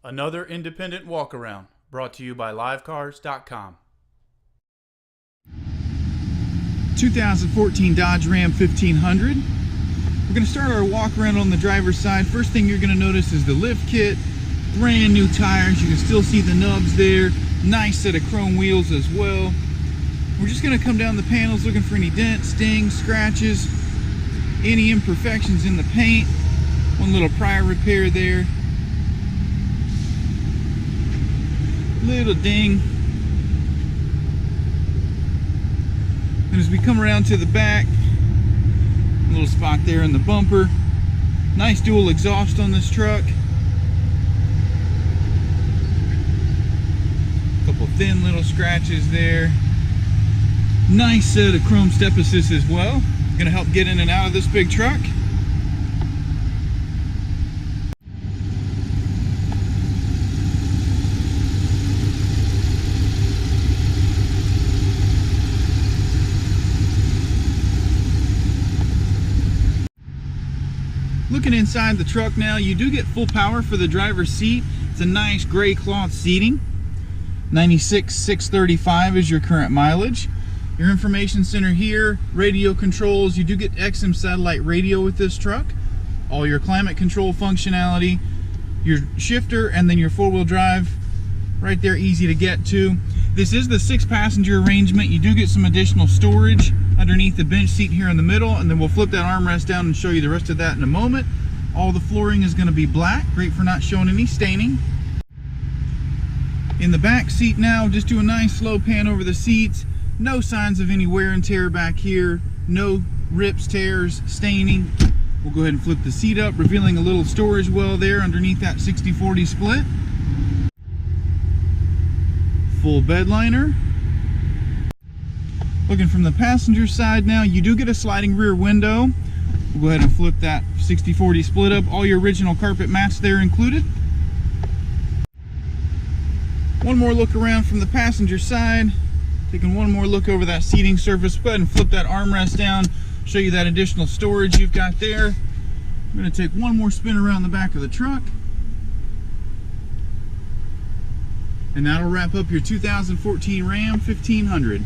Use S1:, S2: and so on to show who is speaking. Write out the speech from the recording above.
S1: Another independent walk-around brought to you by livecars.com.
S2: 2014 Dodge Ram 1500. We're going to start our walk around on the driver's side. First thing you're going to notice is the lift kit, brand new tires. You can still see the nubs there. Nice set of chrome wheels as well. We're just going to come down the panels looking for any dents, stings, scratches, any imperfections in the paint. One little prior repair there. Little ding. And as we come around to the back, a little spot there in the bumper. Nice dual exhaust on this truck. A couple thin little scratches there. Nice set of chrome step assists as well. Gonna help get in and out of this big truck. Looking inside the truck now, you do get full power for the driver's seat. It's a nice gray cloth seating. 96,635 is your current mileage. Your information center here, radio controls. You do get XM satellite radio with this truck. All your climate control functionality, your shifter, and then your four-wheel drive right there, easy to get to. This is the 6-passenger arrangement. You do get some additional storage underneath the bench seat here in the middle, and then we'll flip that armrest down and show you the rest of that in a moment. All the flooring is going to be black, great for not showing any staining. In the back seat now, just do a nice slow pan over the seats. No signs of any wear and tear back here. No rips, tears, staining. We'll go ahead and flip the seat up, revealing a little storage well there underneath that 60/40 split. Full bed liner. Looking from the passenger side now, you do get a sliding rear window. We'll go ahead and flip that 60/40 split up. All your original carpet mats there included. One more look around from the passenger side. Taking one more look over that seating surface. Go ahead and flip that armrest down. Show you that additional storage you've got there. I'm going to take one more spin around the back of the truck. And that'll wrap up your 2014 Ram 1500.